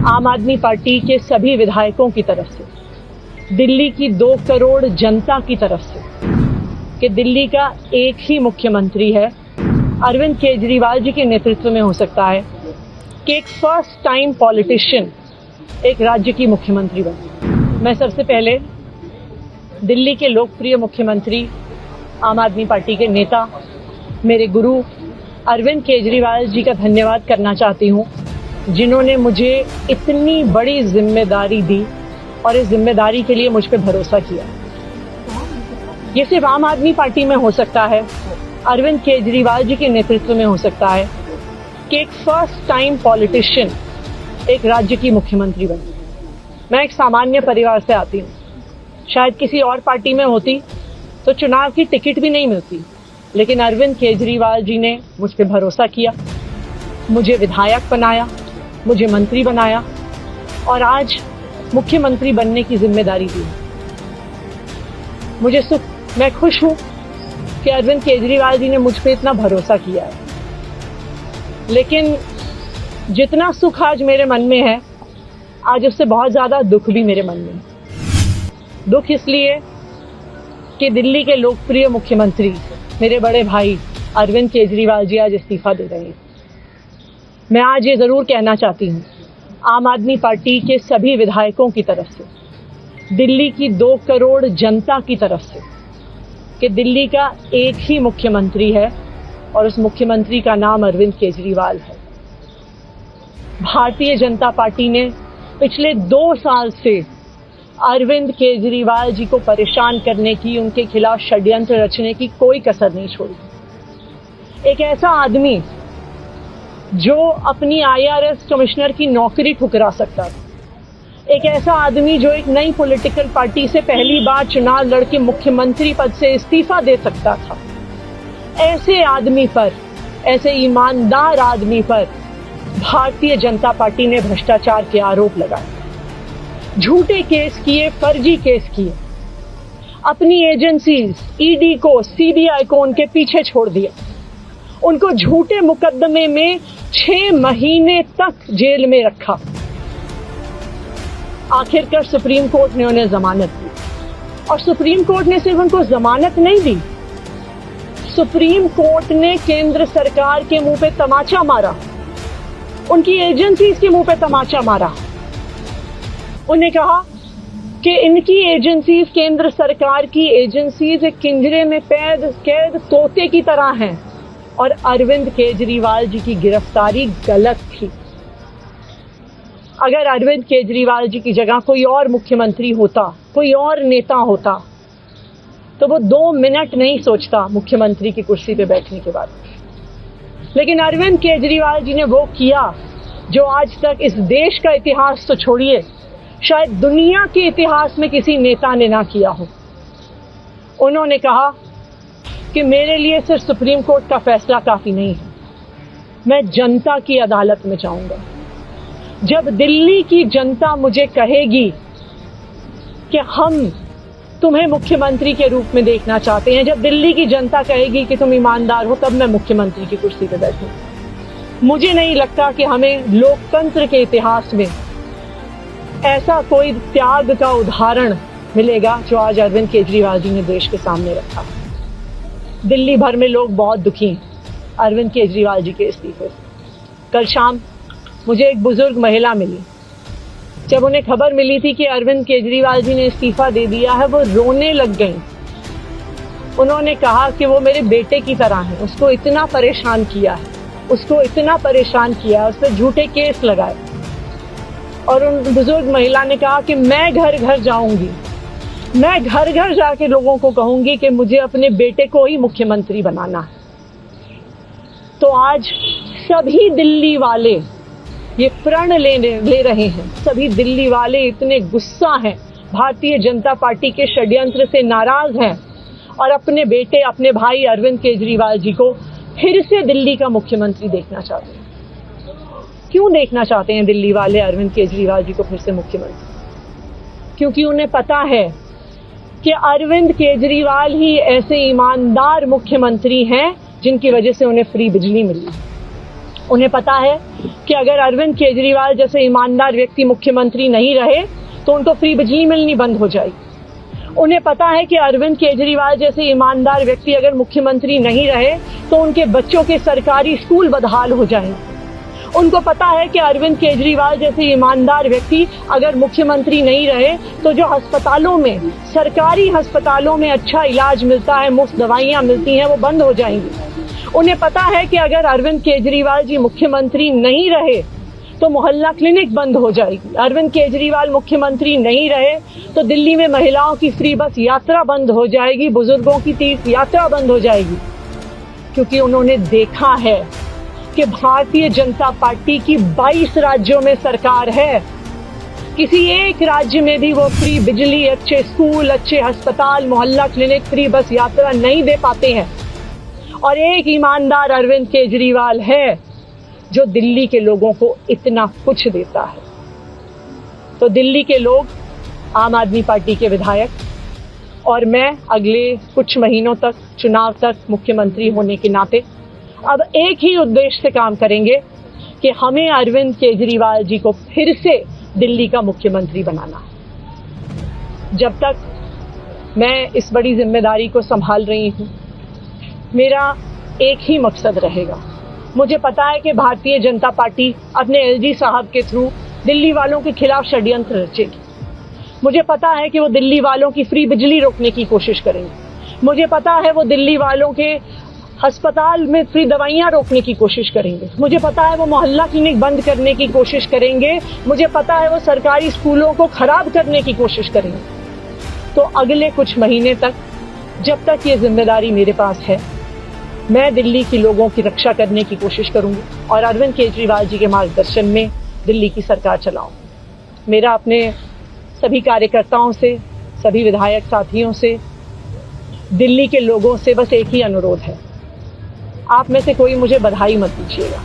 आम आदमी पार्टी के सभी विधायकों की तरफ से, दिल्ली की 2 करोड़ जनता की तरफ से कि दिल्ली का एक ही मुख्यमंत्री है, अरविंद केजरीवाल जी के नेतृत्व में हो सकता है कि एक फर्स्ट टाइम पॉलिटिशियन एक राज्य की मुख्यमंत्री बने। मैं सबसे पहले दिल्ली के लोकप्रिय मुख्यमंत्री, आम आदमी पार्टी के नेता, मेरे गुरु अरविंद केजरीवाल जी का धन्यवाद करना चाहती हूँ, जिन्होंने मुझे इतनी बड़ी जिम्मेदारी दी और इस जिम्मेदारी के लिए मुझ पर भरोसा किया। ये सिर्फ आम आदमी पार्टी में हो सकता है, अरविंद केजरीवाल जी के नेतृत्व में हो सकता है कि एक फर्स्ट टाइम पॉलिटिशियन एक राज्य की मुख्यमंत्री बने। मैं एक सामान्य परिवार से आती हूँ, शायद किसी और पार्टी में होती तो चुनाव की टिकट भी नहीं मिलती, लेकिन अरविंद केजरीवाल जी ने मुझ पर भरोसा किया, मुझे विधायक बनाया, मुझे मंत्री बनाया और आज मुख्यमंत्री बनने की जिम्मेदारी दी। मैं खुश हूं कि अरविंद केजरीवाल जी ने मुझ पर इतना भरोसा किया है, लेकिन जितना सुख आज मेरे मन में है, आज उससे बहुत ज्यादा दुख भी मेरे मन में है। दुख इसलिए कि दिल्ली के लोकप्रिय मुख्यमंत्री, मेरे बड़े भाई अरविंद केजरीवाल जी आज इस्तीफा दे रहे हैं। मैं आज ये जरूर कहना चाहती हूँ आम आदमी पार्टी के सभी विधायकों की तरफ से, दिल्ली की 2 करोड़ जनता की तरफ से कि दिल्ली का एक ही मुख्यमंत्री है और उस मुख्यमंत्री का नाम अरविंद केजरीवाल है। भारतीय जनता पार्टी ने पिछले 2 साल से अरविंद केजरीवाल जी को परेशान करने की, उनके खिलाफ षड्यंत्र रचने की कोई कसर नहीं छोड़ी। एक ऐसा आदमी जो अपनी IRS कमिश्नर की नौकरी ठुकरा सकता था, एक ऐसा आदमी जो एक नई पॉलिटिकल पार्टी से पहली बार चुनाव लड़के मुख्यमंत्री पद से इस्तीफा दे सकता था, ऐसे आदमी पर, ऐसे ईमानदार आदमी पर भारतीय जनता पार्टी ने भ्रष्टाचार के आरोप लगाए, झूठे केस किए, फर्जी केस किए, अपनी एजेंसीज ED को, CBI को उनके पीछे छोड़ दिया, उनको झूठे मुकदमे में 6 महीने तक जेल में रखा। आखिरकार सुप्रीम कोर्ट ने उन्हें जमानत दी और सुप्रीम कोर्ट ने सिर्फ उनको जमानत नहीं दी, सुप्रीम कोर्ट ने केंद्र सरकार के मुंह पे तमाचा मारा, उनकी एजेंसीज के मुंह पे तमाचा मारा। उन्हें कहा कि इनकी एजेंसीज, केंद्र सरकार की एजेंसीज एक पिंजरे में कैद तोते की तरह हैं और अरविंद केजरीवाल जी की गिरफ्तारी गलत थी। अगर अरविंद केजरीवाल जी की जगह कोई और मुख्यमंत्री होता, कोई और नेता होता, तो वो 2 मिनट नहीं सोचता मुख्यमंत्री की कुर्सी पे बैठने के बाद। लेकिन अरविंद केजरीवाल जी ने वो किया जो आज तक इस देश का इतिहास तो छोड़िए, शायद दुनिया के इतिहास में किसी नेता ने ना किया हो। उन्होंने कहा कि मेरे लिए सिर्फ सुप्रीम कोर्ट का फैसला काफी नहीं है, मैं जनता की अदालत में जाऊंगा। जब दिल्ली की जनता मुझे कहेगी कि हम तुम्हें मुख्यमंत्री के रूप में देखना चाहते हैं, जब दिल्ली की जनता कहेगी कि तुम ईमानदार हो, तब मैं मुख्यमंत्री की कुर्सी पर बैठूं। मुझे नहीं लगता कि हमें लोकतंत्र के इतिहास में ऐसा कोई त्याग का उदाहरण मिलेगा जो आज अरविंद केजरीवाल जी ने देश के सामने रखा। दिल्ली भर में लोग बहुत दुखी हैं अरविंद केजरीवाल जी के इस्तीफे से। कल शाम मुझे एक बुजुर्ग महिला मिली, जब उन्हें खबर मिली थी कि अरविंद केजरीवाल जी ने इस्तीफा दे दिया है, वो रोने लग गई। उन्होंने कहा कि वो मेरे बेटे की तरह है, उसको इतना परेशान किया है, उसको इतना परेशान किया, उस पर झूठे केस लगाए। और उन बुजुर्ग महिला ने कहा कि मैं घर घर जाऊंगी, मैं घर घर जाके लोगों को कहूंगी कि मुझे अपने बेटे को ही मुख्यमंत्री बनाना है। तो आज सभी दिल्ली वाले ये प्रण ले रहे हैं, सभी दिल्ली वाले इतने गुस्सा हैं, भारतीय जनता पार्टी के षड्यंत्र से नाराज हैं और अपने बेटे, अपने भाई अरविंद केजरीवाल जी को फिर से दिल्ली का मुख्यमंत्री देखना चाहते हैं। क्यों देखना चाहते हैं दिल्ली वाले अरविंद केजरीवाल जी को फिर से मुख्यमंत्री? क्योंकि उन्हें पता है कि अरविंद केजरीवाल ही ऐसे ईमानदार मुख्यमंत्री हैं जिनकी वजह से उन्हें फ्री बिजली मिली, उन्हें पता है कि अगर अरविंद केजरीवाल जैसे ईमानदार व्यक्ति मुख्यमंत्री नहीं रहे तो उनको फ्री बिजली मिलनी बंद हो जाएगी। उन्हें पता है कि अरविंद केजरीवाल जैसे ईमानदार व्यक्ति अगर मुख्यमंत्री नहीं रहे तो उनके बच्चों के सरकारी स्कूल बदहाल हो जाएंगे। उनको पता है कि अरविंद केजरीवाल जैसे ईमानदार व्यक्ति अगर मुख्यमंत्री नहीं रहे तो जो अस्पतालों में, सरकारी अस्पतालों में अच्छा इलाज मिलता है, मुफ्त दवाइयां मिलती हैं, वो बंद हो जाएंगी। उन्हें पता है कि अगर अरविंद केजरीवाल जी मुख्यमंत्री नहीं रहे तो मोहल्ला क्लिनिक बंद हो जाएगी। अरविंद केजरीवाल मुख्यमंत्री नहीं रहे तो दिल्ली में महिलाओं की फ्री बस यात्रा बंद हो जाएगी, बुजुर्गों की तीर्थ यात्रा बंद हो जाएगी। क्योंकि उन्होंने देखा है कि भारतीय जनता पार्टी की 22 राज्यों में सरकार है, किसी एक राज्य में भी वो फ्री बिजली, अच्छे स्कूल, अच्छे अस्पताल, मोहल्ला क्लिनिक, फ्री बस यात्रा नहीं दे पाते हैं। और एक ईमानदार अरविंद केजरीवाल है जो दिल्ली के लोगों को इतना कुछ देता है। तो दिल्ली के लोग, आम आदमी पार्टी के विधायक और मैं अगले कुछ महीनों तक, चुनाव तक मुख्यमंत्री होने के नाते अब एक ही उद्देश्य से काम करेंगे कि हमें अरविंद केजरीवाल जी को फिर से दिल्ली का मुख्यमंत्री बनाना है। जब तक मैं इस बड़ी जिम्मेदारी को संभाल रही हूं, मेरा एक ही मकसद रहेगा। मुझे पता है कि भारतीय जनता पार्टी अपने एलजी साहब के थ्रू दिल्ली वालों के खिलाफ षड्यंत्र रचेगी। मुझे पता है कि वो दिल्ली वालों की फ्री बिजली रोकने की कोशिश करेंगे। मुझे पता है वो दिल्ली वालों के अस्पताल में फ्री दवाइयां रोकने की कोशिश करेंगे। मुझे पता है वो मोहल्ला क्लिनिक बंद करने की कोशिश करेंगे। मुझे पता है वो सरकारी स्कूलों को खराब करने की कोशिश करेंगे। तो अगले कुछ महीने तक, जब तक ये जिम्मेदारी मेरे पास है, मैं दिल्ली के लोगों की रक्षा करने की कोशिश करूंगी और अरविंद केजरीवाल जी के मार्गदर्शन में दिल्ली की सरकार चलाऊंगी। मेरा अपने सभी कार्यकर्ताओं से, सभी विधायक साथियों से, दिल्ली के लोगों से बस एक ही अनुरोध है, आप में से कोई मुझे बधाई मत दीजिएगा।